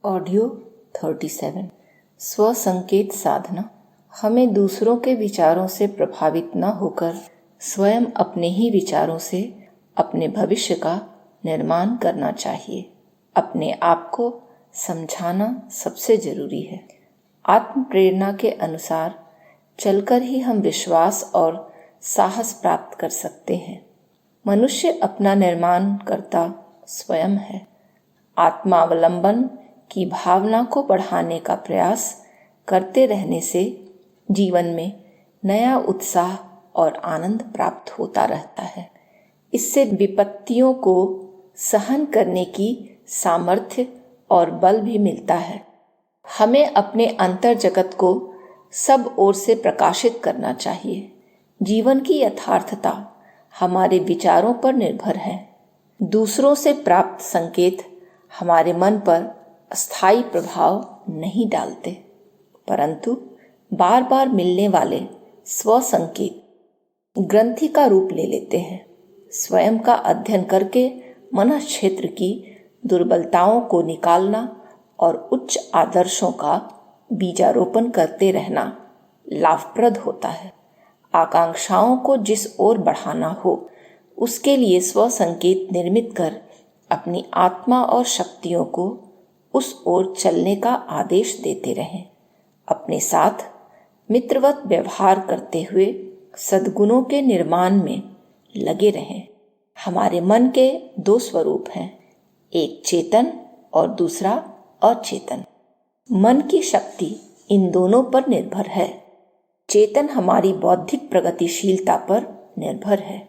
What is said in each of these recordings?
Audio 37। स्व संकेत साधना। हमें दूसरों के विचारों से प्रभावित न होकर स्वयं अपने ही विचारों से अपने भविष्य का निर्माण करना चाहिए। अपने आप को समझाना सबसे जरूरी है। आत्म प्रेरणा के अनुसार चलकर ही हम विश्वास और साहस प्राप्त कर सकते हैं। मनुष्य अपना निर्माण करता स्वयं है। आत्मावलंबन की भावना को बढ़ाने का प्रयास करते रहने से जीवन में नया उत्साह और आनंद प्राप्त होता रहता है। इससे विपत्तियों को सहन करने की सामर्थ्य और बल भी मिलता है। हमें अपने अंतर जगत को सब ओर से प्रकाशित करना चाहिए। जीवन की यथार्थता हमारे विचारों पर निर्भर है। दूसरों से प्राप्त संकेत हमारे मन पर अस्थायी प्रभाव नहीं डालते, परंतु बार बार मिलने वाले स्व संकेत ग्रंथि का रूप ले लेते हैं। स्वयं का अध्ययन करके मन क्षेत्र की दुर्बलताओं को निकालना और उच्च आदर्शों का बीजारोपण करते रहना लाभप्रद होता है। आकांक्षाओं को जिस ओर बढ़ाना हो उसके लिए स्व संकेत निर्मित कर अपनी आत्मा और शक्तियों को उस ओर चलने का आदेश देते रहें। अपने साथ मित्रवत व्यवहार करते हुए सद्गुणों के निर्माण में लगे रहें। हमारे मन के दो स्वरूप हैं, एक चेतन और दूसरा अचेतन। मन की शक्ति इन दोनों पर निर्भर है। चेतन हमारी बौद्धिक प्रगतिशीलता पर निर्भर है।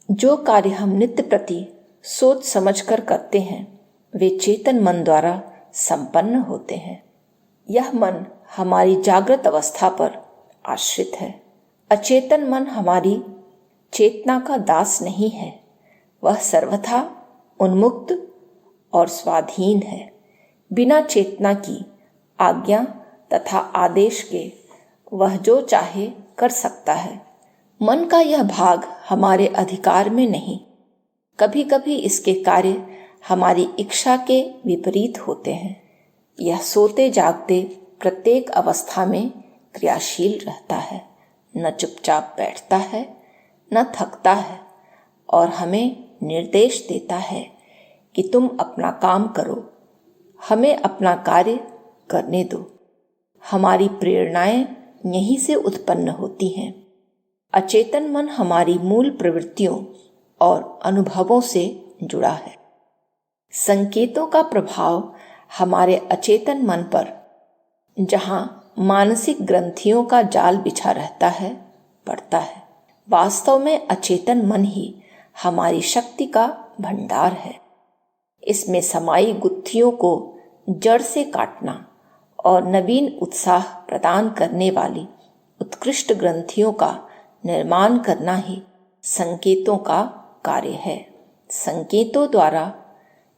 जो कार्य हम नित्य प्रति सोच समझकर करते हैं वे चेतन मन द्वारा संपन्न होते हैं। यह मन हमारी जागृत अवस्था पर आश्रित है। अचेतन मन हमारी चेतना का दास नहीं है। वह सर्वथा उन्मुक्त और स्वाधीन है। बिना चेतना की आज्ञा तथा आदेश के वह जो चाहे कर सकता है। मन का यह भाग हमारे अधिकार में नहीं। कभी कभी इसके कार्य हमारी इच्छा के विपरीत होते हैं। यह सोते जागते प्रत्येक अवस्था में क्रियाशील रहता है, न चुपचाप बैठता है न थकता है, और हमें निर्देश देता है कि तुम अपना काम करो, हमें अपना कार्य करने दो। हमारी प्रेरणाएं यहीं से उत्पन्न होती हैं। अचेतन मन हमारी मूल प्रवृत्तियों और अनुभवों से जुड़ा है। संकेतों का प्रभाव हमारे अचेतन मन पर, जहां मानसिक ग्रंथियों का जाल बिछा रहता है, पड़ता है। वास्तव में अचेतन मन ही हमारी शक्ति का भंडार है। इसमें समाई गुत्थियों को जड़ से काटना और नवीन उत्साह प्रदान करने वाली उत्कृष्ट ग्रंथियों का निर्माण करना ही संकेतों का कार्य है। संकेतों द्वारा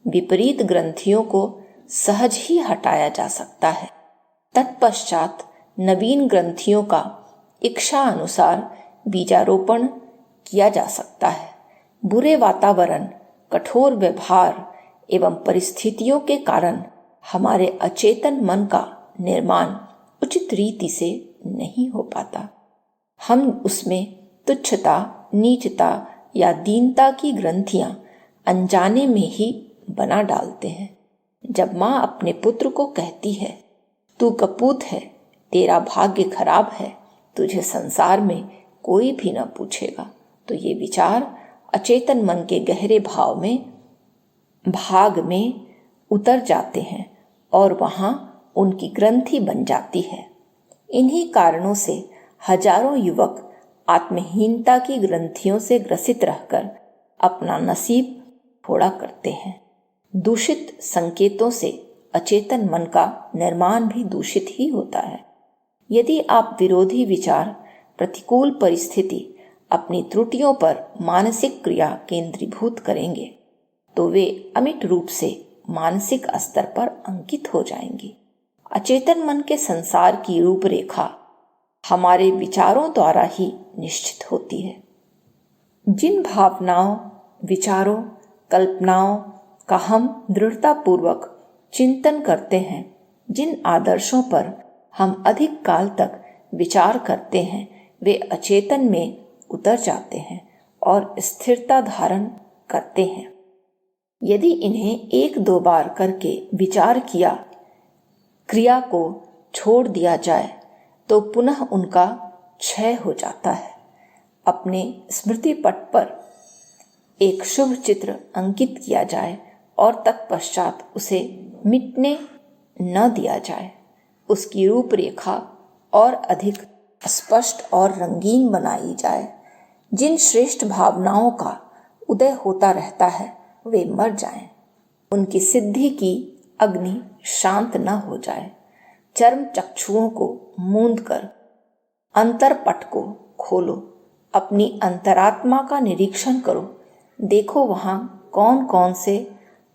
विपरीत ग्रंथियों को सहज ही हटाया जा सकता है। तत्पश्चात नवीन ग्रंथियों का इच्छा अनुसार बीजारोपण किया जा सकता है। बुरे वातावरण, कठोर व्यवहार एवं परिस्थितियों के कारण हमारे अचेतन मन का निर्माण उचित रीति से नहीं हो पाता। हम उसमें तुच्छता, नीचता या दीनता की ग्रंथियां अनजाने में ही बना डालते हैं। जब माँ अपने पुत्र को कहती है, तू कपूत है, तेरा भाग्य खराब है, तुझे संसार में कोई भी न पूछेगा, तो ये विचार अचेतन मन के गहरे भाग में उतर जाते हैं और वहाँ उनकी ग्रंथि बन जाती है। इन्हीं कारणों से हजारों युवक आत्महीनता की ग्रंथियों से ग्रसित रहकर अपना नसीब फोड़ा करते हैं। दूषित संकेतों से अचेतन मन का निर्माण भी दूषित ही होता है। यदि आप विरोधी विचार, प्रतिकूल परिस्थिति, अपनी त्रुटियों पर मानसिक क्रिया केंद्रीभूत करेंगे तो वे अमिट रूप से मानसिक स्तर पर अंकित हो जाएंगी। अचेतन मन के संसार की रूपरेखा हमारे विचारों द्वारा ही निश्चित होती है। जिन भावनाओं, विचारों, कल्पनाओं का हम दृढ़तापूर्वक चिंतन करते हैं, जिन आदर्शों पर हम अधिक काल तक विचार करते हैं वे अचेतन में उतर जाते हैं और स्थिरता धारण करते हैं। यदि इन्हें एक दो बार करके विचार किया, क्रिया को छोड़ दिया जाए तो पुनः उनका क्षय हो जाता है। अपने स्मृति पट पर एक शुभ चित्र अंकित किया जाए और तत्पश्चात उसे मिटने न दिया जाए। उसकी रूपरेखा और अधिक स्पष्ट और रंगीन बनाई जाए। जिन श्रेष्ठ भावनाओं का उदय होता रहता है वे मर जाएं, उनकी सिद्धि की अग्नि शांत न हो जाए। चर्म चक्षुओं को मूंद कर अंतरपट को खोलो, अपनी अंतरात्मा का निरीक्षण करो। देखो वहाँ कौन कौन से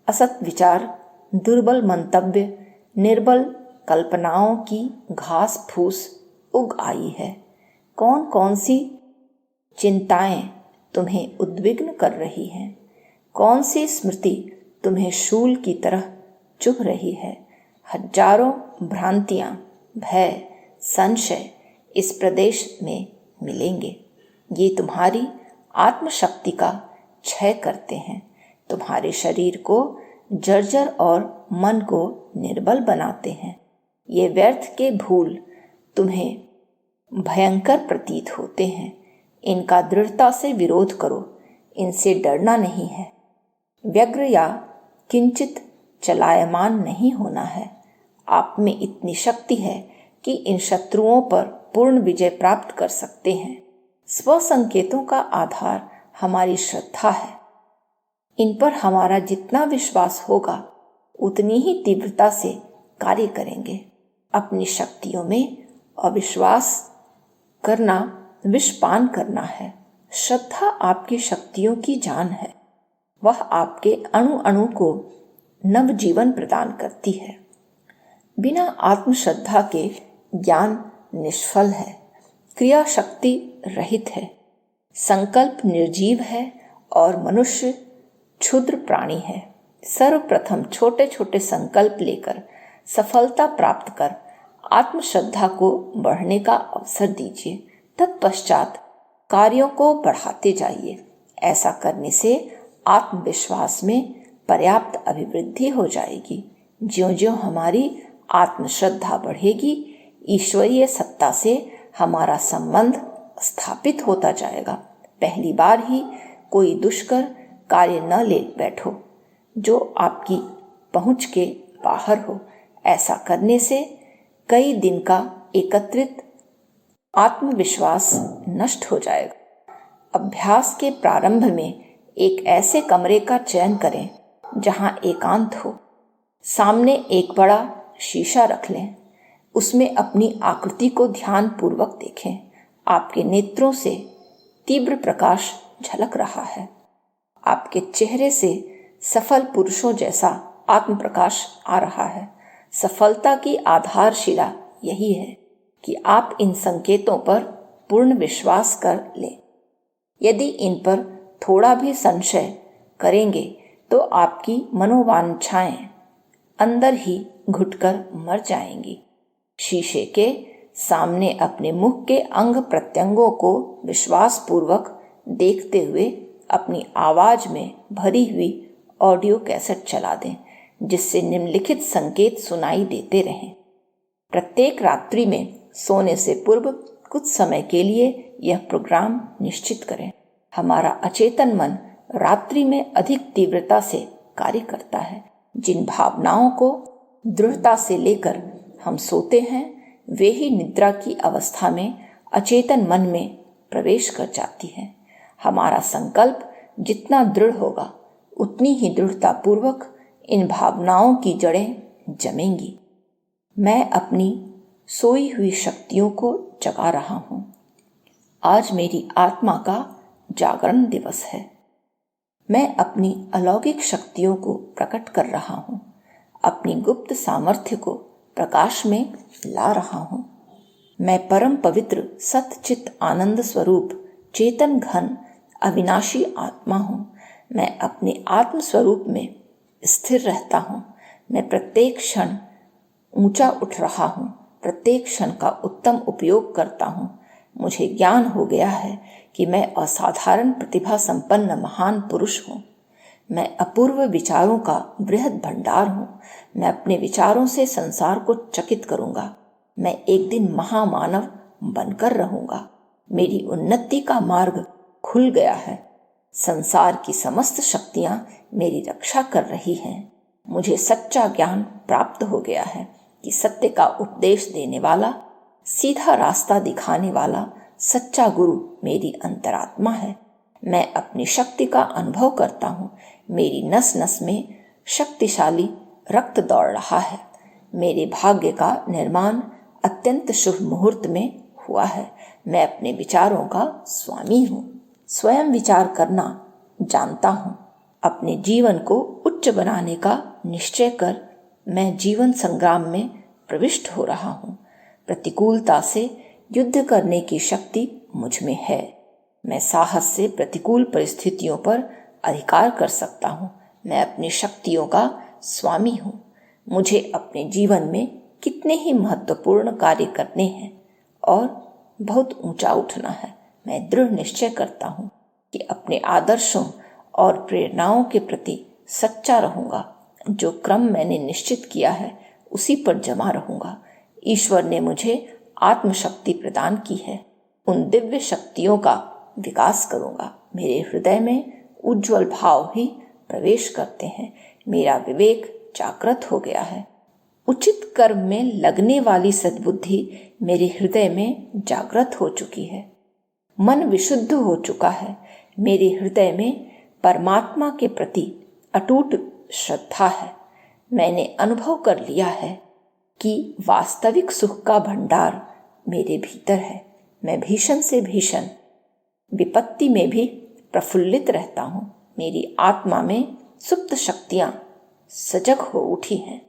असत विचार, दुर्बल मंतव्य, निर्बल कल्पनाओं की घास फूस उग आई है। कौन कौन सी चिंताएं तुम्हें उद्विग्न कर रही हैं। कौन सी स्मृति तुम्हें शूल की तरह चुभ रही है। हजारों भ्रांतियां, भय, संशय इस प्रदेश में मिलेंगे। ये तुम्हारी आत्मशक्ति का क्षय करते हैं, तुम्हारे शरीर को जर्जर और मन को निर्बल बनाते हैं। ये व्यर्थ के भूल तुम्हें भयंकर प्रतीत होते हैं। इनका दृढ़ता से विरोध करो, इनसे डरना नहीं है। व्यग्र या किंचित चलायमान नहीं होना है। आप में इतनी शक्ति है कि इन शत्रुओं पर पूर्ण विजय प्राप्त कर सकते हैं। स्व संकेतों का आधार हमारी श्रद्धा है। इन पर हमारा जितना विश्वास होगा उतनी ही तीव्रता से कार्य करेंगे। अपनी शक्तियों में अविश्वास करना विषपान करना है। श्रद्धा आपकी शक्तियों की जान है। वह आपके अणु अणु को नव जीवन प्रदान करती है। बिना आत्मश्रद्धा के ज्ञान निष्फल है, क्रिया शक्ति रहित है, संकल्प निर्जीव है और मनुष्य क्षुद्र प्राणी है। सर्वप्रथम छोटे छोटे संकल्प लेकर सफलता प्राप्त कर आत्मश्रद्धा को बढ़ने का अवसर दीजिए। तत्पश्चात कार्यों को बढ़ाते जाइए। ऐसा करने से आत्मविश्वास में पर्याप्त अभिवृद्धि हो जाएगी। ज्यों-ज्यों हमारी आत्मश्रद्धा बढ़ेगी, ईश्वरीय सत्ता से हमारा संबंध स्थापित होता जाएगा। पहली बार ही कोई दुष्कर कार्य न ले बैठो जो आपकी पहुंच के बाहर हो। ऐसा करने से कई दिन का एकत्रित आत्मविश्वास नष्ट हो जाएगा। अभ्यास के प्रारंभ में एक ऐसे कमरे का चयन करें जहां एकांत हो। सामने एक बड़ा शीशा रख लें। उसमें अपनी आकृति को ध्यान पूर्वक देखें। आपके नेत्रों से तीव्र प्रकाश झलक रहा है। आपके चेहरे से सफल पुरुषों जैसा आत्म प्रकाश आ रहा है। सफलता की आधारशिला यही है कि आप इन संकेतों पर पूर्ण विश्वास कर लें। यदि इन पर थोड़ा भी संशय करेंगे तो आपकी मनोवांछाएं अंदर ही घुटकर मर जाएंगी। शीशे के सामने अपने मुख के अंग प्रत्यंगों को विश्वास पूर्वक देखते हुए अपनी आवाज में भरी हुई ऑडियो कैसेट चला दें, जिससे निम्नलिखित संकेत सुनाई देते रहें। प्रत्येक रात्रि में सोने से पूर्व कुछ समय के लिए यह प्रोग्राम निश्चित करें। हमारा अचेतन मन रात्रि में अधिक तीव्रता से कार्य करता है। जिन भावनाओं को दृढ़ता से लेकर हम सोते हैं वे ही निद्रा की अवस्था में अचेतन मन में प्रवेश कर जाती है। हमारा संकल्प जितना दृढ़ होगा उतनी ही दृढ़ता पूर्वक इन भावनाओं की जड़ें जमेंगी। मैं अपनी सोई हुई शक्तियों को जगा रहा हूँ। आज मेरी आत्मा का जागरण दिवस है। मैं अपनी अलौकिक शक्तियों को प्रकट कर रहा हूँ। अपनी गुप्त सामर्थ्य को प्रकाश में ला रहा हूँ। मैं परम पवित्र सतचित आनंद स्वरूप चेतन घन अविनाशी आत्मा हूँ। मैं अपने आत्म स्वरूप में स्थिर रहता हूँ। मैं प्रत्येक क्षण ऊंचा उठ रहा हूँ, प्रत्येक क्षण का उत्तम उपयोग करता हूँ। मुझे ज्ञान हो गया है कि मैं असाधारण प्रतिभा संपन्न महान पुरुष हूँ। मैं अपूर्व विचारों का बृहद भंडार हूँ। मैं अपने विचारों से संसार को चकित करूँगा। मैं एक दिन महामानव बनकर रहूँगा। मेरी उन्नति का मार्ग खुल गया है। संसार की समस्त शक्तियाँ मेरी रक्षा कर रही हैं। मुझे सच्चा ज्ञान प्राप्त हो गया है कि सत्य का उपदेश देने वाला, सीधा रास्ता दिखाने वाला सच्चा गुरु मेरी अंतरात्मा है। मैं अपनी शक्ति का अनुभव करता हूँ। मेरी नस नस में शक्तिशाली रक्त दौड़ रहा है। मेरे भाग्य का निर्माण अत्यंत शुभ मुहूर्त में हुआ है। मैं अपने विचारों का स्वामी हूँ। स्वयं विचार करना जानता हूँ। अपने जीवन को उच्च बनाने का निश्चय कर मैं जीवन संग्राम में प्रविष्ट हो रहा हूँ। प्रतिकूलता से युद्ध करने की शक्ति मुझ में है। मैं साहस से प्रतिकूल परिस्थितियों पर अधिकार कर सकता हूँ। मैं अपनी शक्तियों का स्वामी हूँ। मुझे अपने जीवन में कितने ही महत्वपूर्ण कार्य करने हैं और बहुत ऊंचा उठना है। मैं दृढ़ निश्चय करता हूँ कि अपने आदर्शों और प्रेरणाओं के प्रति सच्चा रहूँगा। जो क्रम मैंने निश्चित किया है उसी पर जमा रहूँगा। ईश्वर ने मुझे आत्मशक्ति प्रदान की है। उन दिव्य शक्तियों का विकास करूँगा। मेरे हृदय में उज्ज्वल भाव ही प्रवेश करते हैं। मेरा विवेक जागृत हो गया है। उचित कर्म में लगने वाली सद्बुद्धि मेरे हृदय में जागृत हो चुकी है। मन विशुद्ध हो चुका है। मेरे हृदय में परमात्मा के प्रति अटूट श्रद्धा है। मैंने अनुभव कर लिया है कि वास्तविक सुख का भंडार मेरे भीतर है। मैं भीषण से भीषण विपत्ति में भी प्रफुल्लित रहता हूँ। मेरी आत्मा में सुप्त शक्तियाँ सजग हो उठी हैं।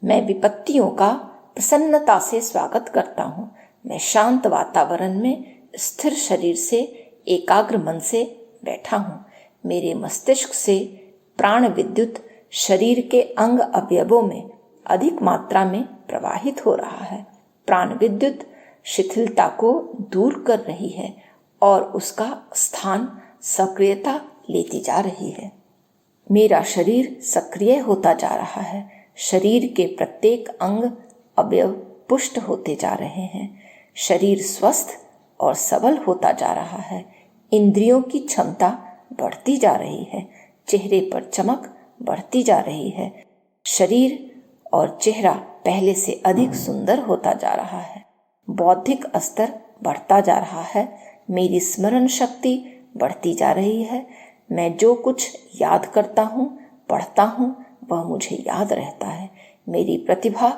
मैं विपत्तियों का प्रसन्नता से स्वागत करता हूँ। मैं शांत वातावरण में स्थिर शरीर से एकाग्र मन से बैठा हूँ। मेरे मस्तिष्क से प्राण विद्युत शरीर के अंग अवयवों में अधिक मात्रा में प्रवाहित हो रहा है। प्राण विद्युत शिथिलता को दूर कर रही है और उसका स्थान सक्रियता लेती जा रही है। मेरा शरीर सक्रिय होता जा रहा है। शरीर के प्रत्येक अंग अवयव पुष्ट होते जा रहे हैं। शरीर स्वस्थ और सबल होता जा रहा है। इंद्रियों की क्षमता बढ़ती जा रही है। चेहरे पर चमक बढ़ती जा रही है। शरीर और चेहरा पहले से अधिक सुंदर होता जा रहा है। बौद्धिक स्तर बढ़ता जा रहा है। मेरी स्मरण शक्ति बढ़ती जा रही है। मैं जो कुछ याद करता हूँ, पढ़ता हूँ, वह मुझे याद रहता है। मेरी प्रतिभा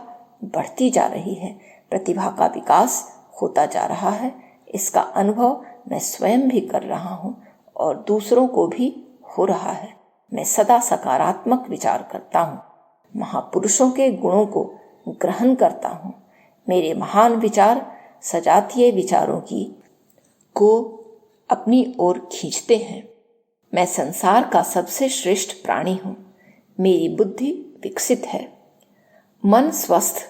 बढ़ती जा रही है। प्रतिभा का विकास होता जा रहा है। इसका अनुभव मैं स्वयं भी कर रहा हूँ और दूसरों को भी हो रहा है। मैं सदा सकारात्मक विचार करता हूँ। महापुरुषों के गुणों को ग्रहण करता हूँ। मेरे महान विचार सजातीय विचारों को अपनी ओर खींचते हैं। मैं संसार का सबसे श्रेष्ठ प्राणी हूँ। मेरी बुद्धि विकसित है। मन स्वस्थ,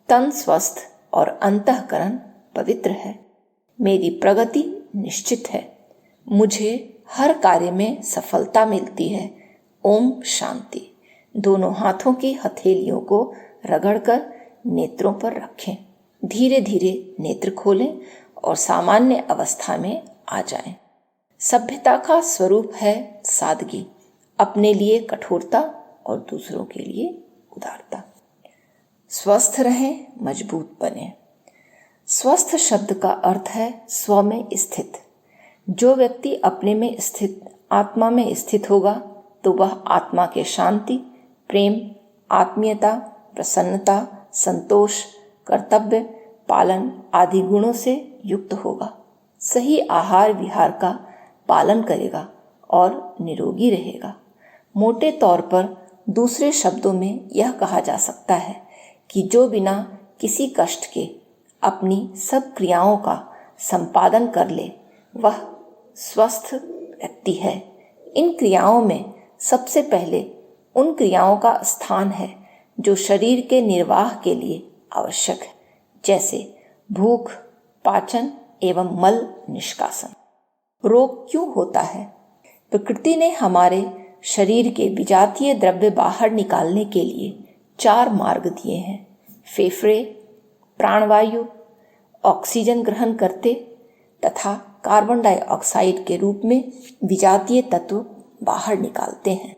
तन स्वस्थ और अंतःकरण पवित्र है। मेरी प्रगति निश्चित है। मुझे हर कार्य में सफलता मिलती है। ओम शांति। दोनों हाथों की हथेलियों को रगड़कर नेत्रों पर रखें। धीरे धीरे नेत्र खोलें और सामान्य अवस्था में आ जाएं। सभ्यता का स्वरूप है सादगी, अपने लिए कठोरता और दूसरों के लिए उदारता। स्वस्थ रहें, मजबूत बने। स्वस्थ शब्द का अर्थ है स्व में स्थित। जो व्यक्ति अपने में स्थित, आत्मा में स्थित होगा तो वह आत्मा के शांति, प्रेम, आत्मीयता, प्रसन्नता, संतोष, कर्तव्य पालन आदि गुणों से युक्त होगा। सही आहार विहार का पालन करेगा और निरोगी रहेगा। मोटे तौर पर दूसरे शब्दों में यह कहा जा सकता है कि जो बिना किसी कष्ट के अपनी सब क्रियाओं का संपादन कर ले वह स्वस्थ व्यक्ति है। इन क्रियाओं में सबसे पहले उन क्रियाओं का स्थान है जो शरीर के निर्वाह के लिए आवश्यक है, जैसे भूख, पाचन एवं मल निष्कासन। रोग क्यों होता है? प्रकृति ने हमारे शरीर के विजातीय द्रव्य बाहर निकालने के लिए 4 मार्ग दिए हैं। फेफड़े प्राणवायु, ऑक्सीजन ग्रहण करते तथा कार्बन डाइऑक्साइड के रूप में विजातीय तत्व बाहर निकालते हैं।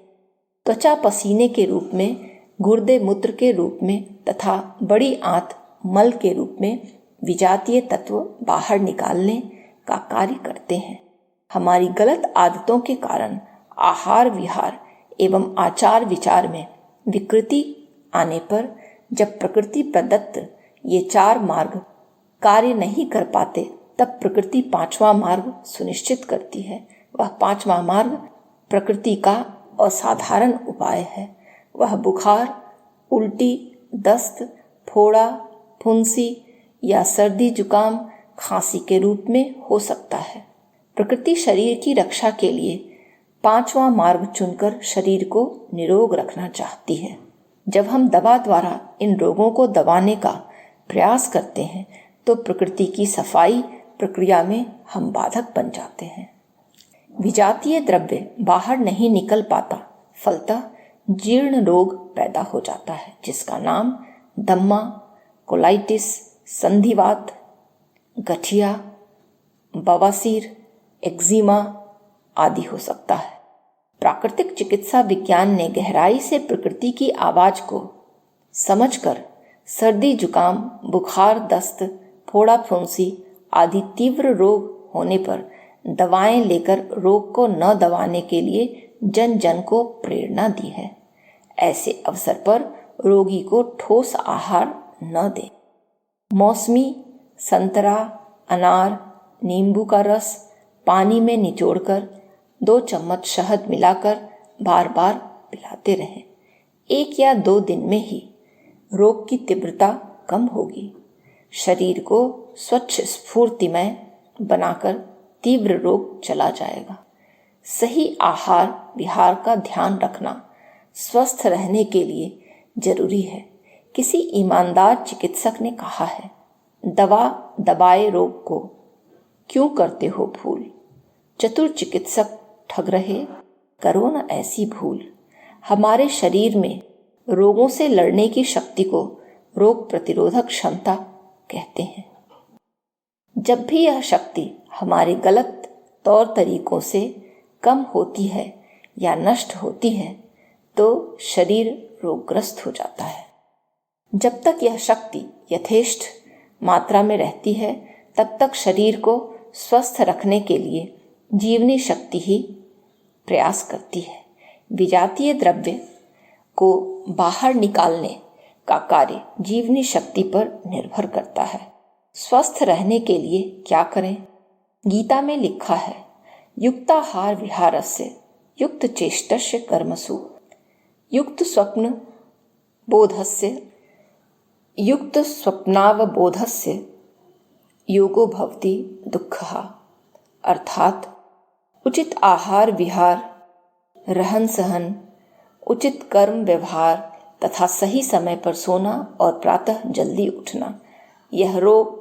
त्वचा पसीने के रूप में, गुर्दे मूत्र के रूप में तथा बड़ी आंत मल के रूप में विजातीय तत्व बाहर निकालने का कार्य करते हैं। हमारी गलत आदतों के कारण आहार विहार एवं आचार विचार में विकृति आने पर जब प्रकृति प्रदत्त ये 4 मार्ग कार्य नहीं कर पाते, तब प्रकृति 5वां मार्ग सुनिश्चित करती है। वह 5वां मार्ग प्रकृति का असाधारण उपाय है। वह बुखार, उल्टी, दस्त, फोड़ा, फुंसी या सर्दी जुकाम, खांसी के रूप में हो सकता है। प्रकृति शरीर की रक्षा के लिए 5वां मार्ग चुनकर शरीर को निरोग रखना चाहती है। जब हम दवा द्वारा इन रोगों को दबाने का प्रयास करते हैं तो प्रकृति की सफाई प्रक्रिया में हम बाधक बन जाते हैं। विजातीय द्रव्य बाहर नहीं निकल पाता, फलतः जीर्ण रोग पैदा हो जाता है, जिसका नाम दम्मा, कोलाइटिस, संधिवात, गठिया, बवासीर, एक्जिमा आदि हो सकता है। प्राकृतिक चिकित्सा विज्ञान ने गहराई से प्रकृति की आवाज को समझकर सर्दी जुकाम, बुखार, दस्त, फोड़ा, फुंसी आदि तीव्र रोग होने पर दवाएं लेकर रोग को न दबाने के लिए जन जन को प्रेरणा दी है। ऐसे अवसर पर रोगी को ठोस आहार न दें। मौसमी, संतरा, अनार, नींबू का रस पानी में निचोड़कर 2 चम्मच शहद मिलाकर बार बार पिलाते रहें। 1 या 2 दिन में ही रोग की तीव्रता कम होगी। शरीर को स्वच्छ स्फूर्तिमय बनाकर तीव्र रोग चला जाएगा। सही आहार विहार का ध्यान रखना स्वस्थ रहने के लिए जरूरी है। किसी ईमानदार चिकित्सक ने कहा है, दवा दबाए रोग को क्यों करते हो भूल, चतुर चिकित्सक ठग रहे, करो न ऐसी भूल। हमारे शरीर में रोगों से लड़ने की शक्ति को रोग प्रतिरोधक क्षमता कहते हैं। जब भी यह शक्ति हमारे गलत तौर तरीकों से कम होती है या नष्ट होती है तो शरीर रोगग्रस्त हो जाता है। जब तक यह शक्ति यथेष्ट मात्रा में रहती है तब तक शरीर को स्वस्थ रखने के लिए जीवनी शक्ति ही प्रयास करती है। विजातीय द्रव्य को बाहर निकालने का कार्य जीवनी शक्ति पर निर्भर करता है। स्वस्थ रहने के लिए क्या करें? गीता में लिखा है, युक्ताहार विहारस्य युक्त चेष्टस्य कर्मसु युक्त स्वप्न बोधस्य युक्त स्वप्नावबोधस्य योगो भवति दुःखः। अर्थात उचित आहार विहार, रहन सहन, उचित कर्म व्यवहार तथा सही समय पर सोना और प्रातः जल्दी उठना, यह रोग